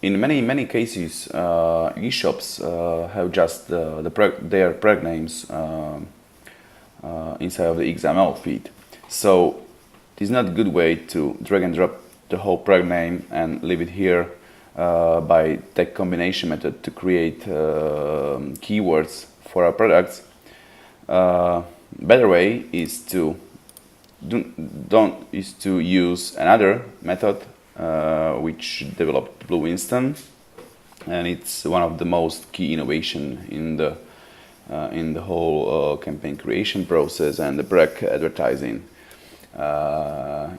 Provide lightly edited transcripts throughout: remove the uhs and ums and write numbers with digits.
in many cases, e-shops have just their product names inside of the XML feed. So it is not a good way to drag and drop the whole product name and leave it here by tag combination method to create keywords for our products. Better way is to use another method which developed Blue Winston, and it's one of the most key innovation in the whole campaign creation process and the product advertising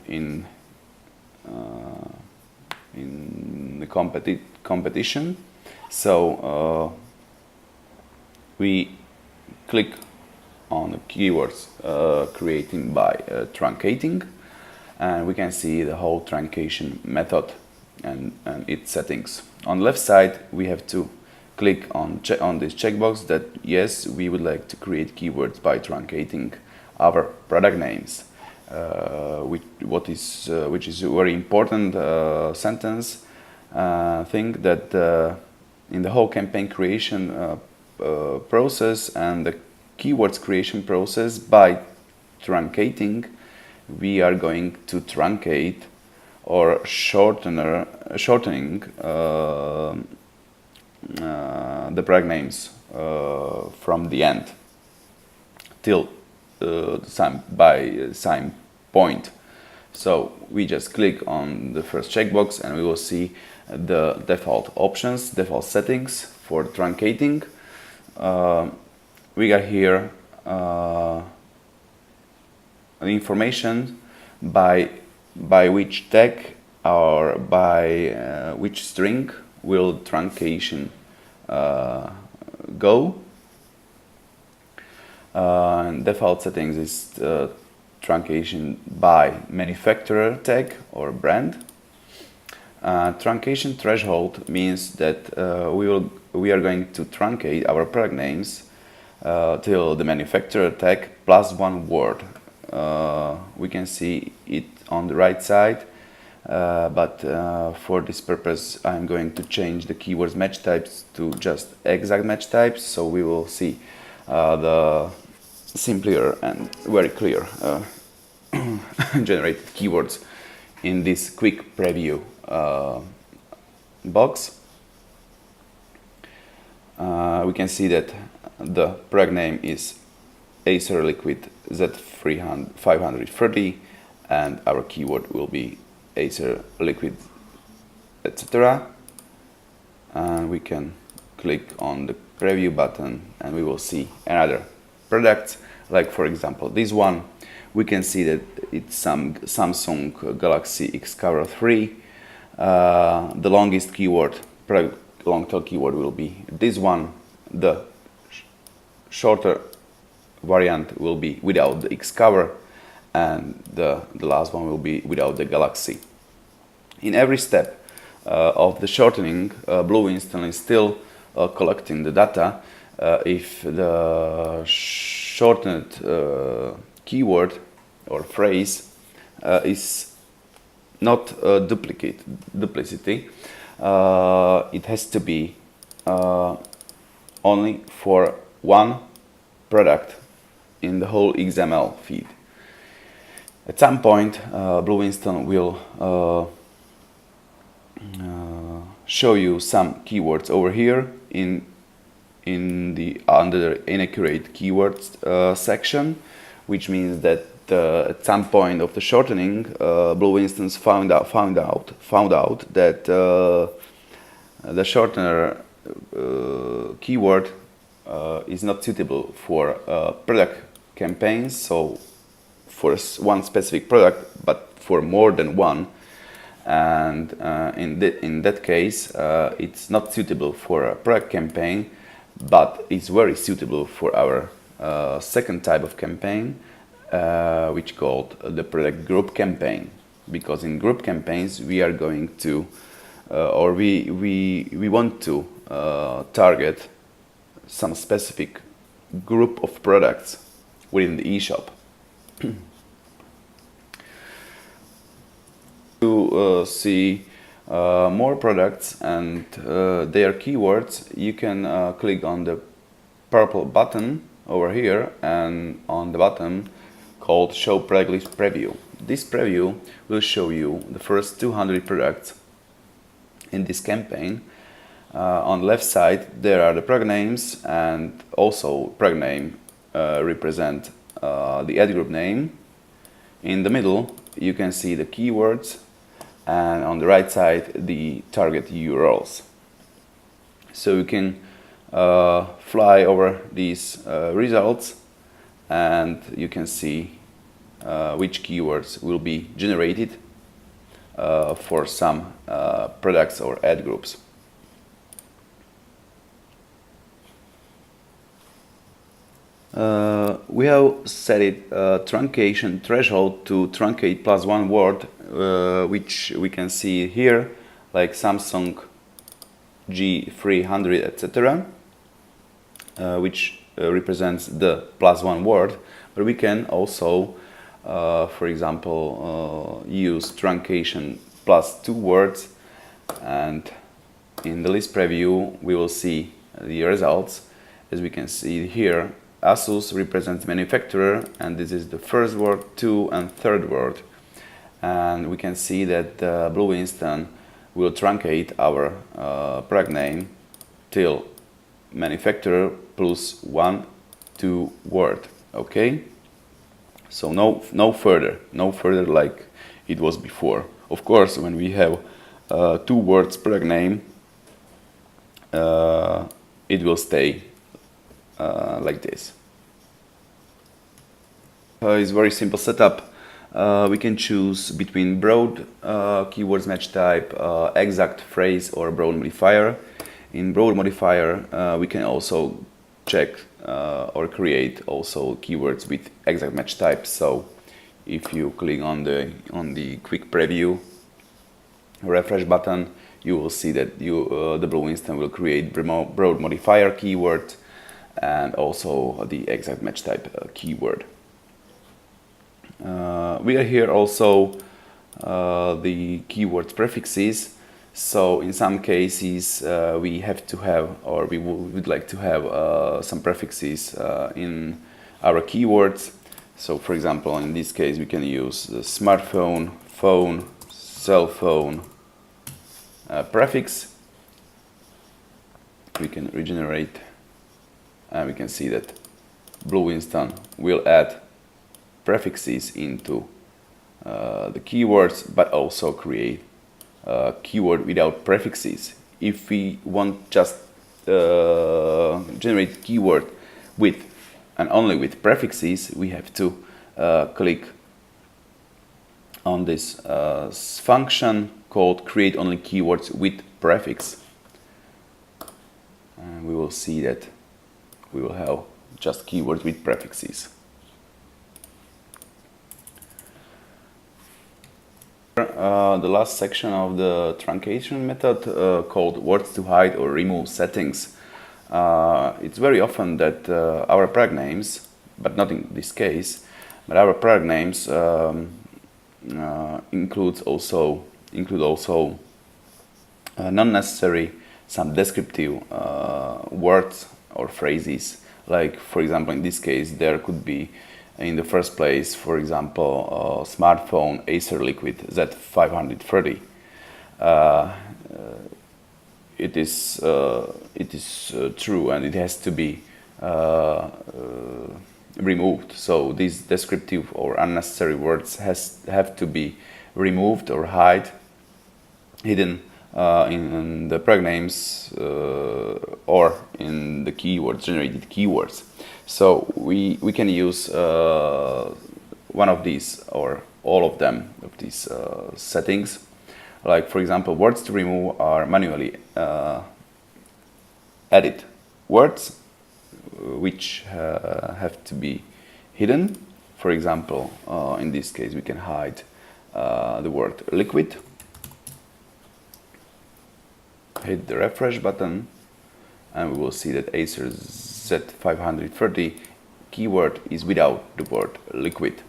in the competition. So we click on the keywords creating by truncating, and we can see the whole truncation method and its settings. On the left side, we have to click on this checkbox that yes, we would like to create keywords by truncating our product names, which is a very important sentence. Thing that in the whole campaign creation process and the keywords creation process, by truncating we are going to truncate or shortening the product names from the end till the same point. So we just click on the first checkbox and we will see the default options, default settings for truncating. We got here information by which tag or by which string will truncation go. Default settings is truncation by manufacturer tag or brand. Truncation threshold means that we are going to truncate our product names till the manufacturer tag plus one word. We can see it on the right side, but for this purpose I'm going to change the keywords match types to just exact match types, so we will see the simpler and very clear generated keywords in this quick preview box. We can see that the product name is Acer Liquid Z530 and our keyword will be Acer Liquid, etc. And we can click on the preview button and we will see another product, like for example this one. We can see that it's some Samsung Galaxy X Cover 3. The longest keyword, long tail keyword, will be this one. The shorter variant will be without the X cover, and the last one will be without the Galaxy. In every step of the shortening, Blue Winston is still collecting the data if the shortened keyword or phrase is not duplicity. It has to be only for one product in the whole XML feed. At some point, Blue Winston will show you some keywords over here in the under the inaccurate keywords section, which means that at some point of the shortening, Blue Winston found out that the shortener keyword is not suitable for product campaigns, so for one specific product, but for more than one. And in that case, it's not suitable for a product campaign, but it's very suitable for our second type of campaign, which called the product group campaign. Because in group campaigns we are going to or we want to target some specific group of products within the eShop. To see more products and their keywords, you can click on the purple button over here and on the bottom called Show Product List Preview. This preview will show you the first 200 products in this campaign. On the left side there are the product names, and also product name represent the ad group name. In the middle you can see the keywords, and on the right side the target URLs. So you can fly over these results and you can see which keywords will be generated for some products or ad groups. We have set it truncation threshold to truncate plus one word, which we can see here, like Samsung G300, etc., which represents the plus one word. But we can also, for example, use truncation plus two words, and in the list preview we will see the results. As we can see here, Asus represents manufacturer, and this is the first word, two and third word. And we can see that Blue Instant will truncate our product name till manufacturer plus one, two word. Okay? So no further like it was before. Of course, when we have two words product name, it will stay like this. It's very simple setup. We can choose between broad keywords match type, exact phrase, or broad modifier. In broad modifier, we can also check or create also keywords with exact match type. So if you click on the quick preview refresh button, you will see that the Blue Instant will create broad modifier keyword and also the exact match type keyword. We are here also the keywords prefixes. So in some cases we have to have, or we would like to have some prefixes in our keywords. So for example, in this case we can use the smartphone, phone, cell phone prefix. We can regenerate, and we can see that Blue Instant will add prefixes into the keywords, but also create keyword without prefixes. If we want just generate keyword with and only with prefixes, we have to click on this function called create only keywords with prefix, and we will see that we will have just keywords with prefixes. The last section of the truncation method called words to hide or remove settings. It's very often that our product names, but not in this case, but our product names include also non-necessary some descriptive words or phrases. Like for example, in this case there could be in the first place, for example, smartphone Acer Liquid Z530. It is true, and it has to be removed. So these descriptive or unnecessary words have to be removed or hidden in the product names or in the keywords, generated keywords. So we can use one of these or all of them, of these settings. Like for example, words to remove are manually added words which have to be hidden. For example, in this case we can hide the word liquid. Hit the refresh button and we will see that Acer Z530 keyword is without the word liquid.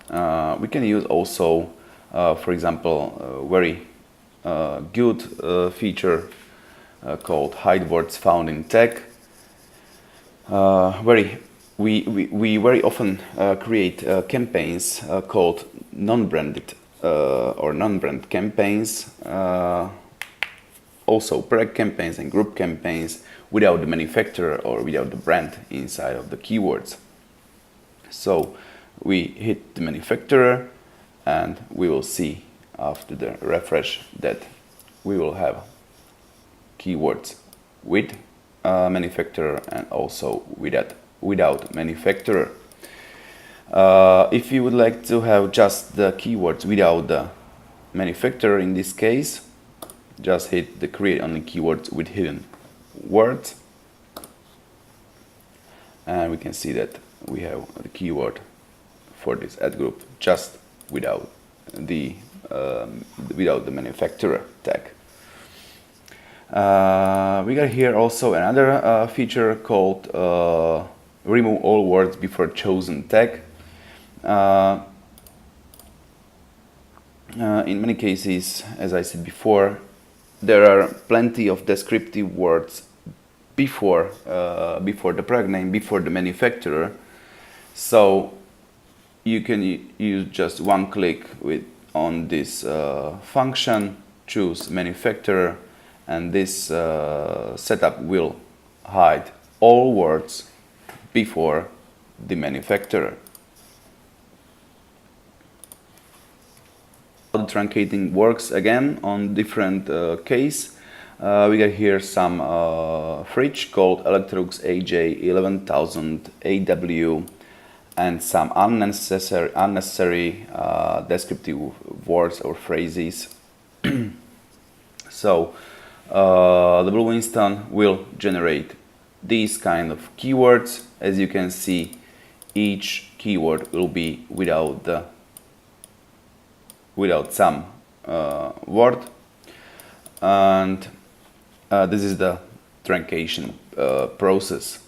We can use also, for example, very good feature called hide words found in tag. We very often create campaigns called non-branded or non-brand campaigns, also product campaigns and group campaigns without the manufacturer or without the brand inside of the keywords. So we hit the manufacturer and we will see after the refresh that we will have keywords with manufacturer and also without manufacturer. If you would like to have just the keywords without the manufacturer, in this case, just hit the create only keywords with hidden words, and we can see that we have the keyword for this ad group just without the manufacturer tag. We got here also another feature called remove all words before chosen tag. In many cases, as I said before, there are plenty of descriptive words before the product name, before the manufacturer. So you can use just one click on this function, choose manufacturer, and this setup will hide all words before the manufacturer. The truncating works again on different case. We got here some fridge called Electrolux AJ11000 AW and some unnecessary descriptive words or phrases. So the Blue Winston will generate these kind of keywords. As you can see, each keyword will be without some word, and this is the truncation process.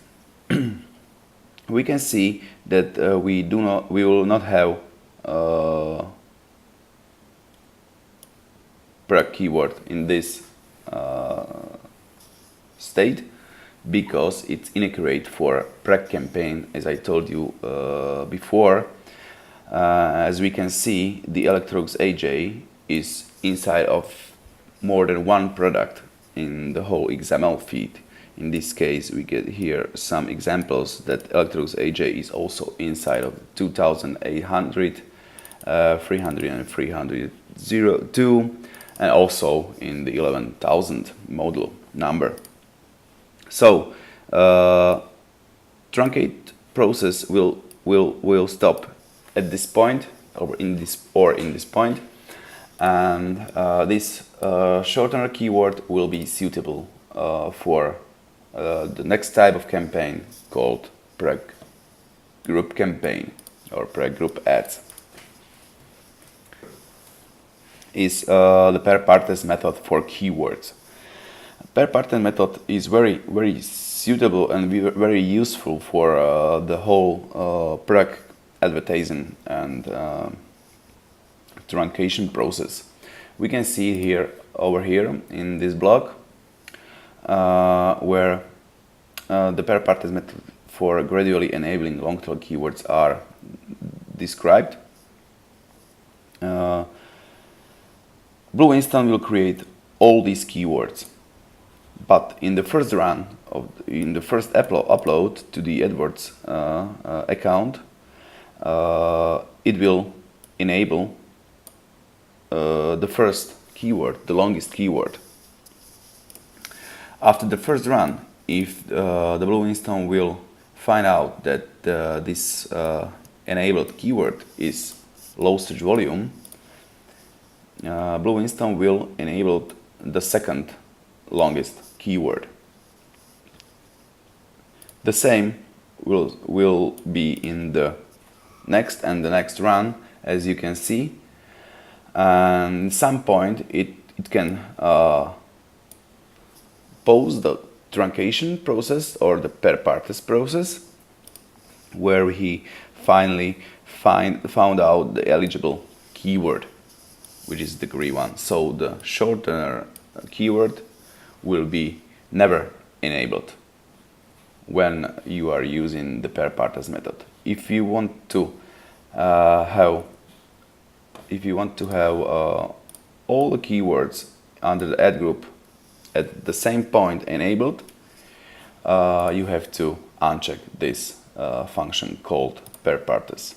We can see that we will not have product keyword in this state because it's inaccurate for product campaign, as I told you before. As we can see, the Electrolux AJ is inside of more than one product in the whole XML feed. In this case, we get here some examples that Electrolux AJ is also inside of 2800, 300 and 302, and also in the 11,000 model number. So truncate process will stop at this point or in this point, and this shortener keyword will be suitable for the next type of campaign called product group campaign or product group ads. Is the per partes method for keywords. Per partes method is very suitable and very useful for the whole product advertising and truncation process. We can see here over here in this block where the per partes method for gradually enabling long tail keywords are described. Blue Winston will create all these keywords, but in the first run in the first upload to the AdWords account, it will enable the first keyword, the longest keyword. After the first run, if the Blue Winston will find out that this enabled keyword is low search volume, Blue Winston will enable the second longest keyword. The same will be in the next and the next run, as you can see, and at some point it can pause the truncation process or the per partes process, where he finally found out the eligible keyword. which is degree 1. So the shortener keyword will be never enabled when you are using the per partes method. If you want to have all the keywords under the add group at the same point enabled, you have to uncheck this function called per partes.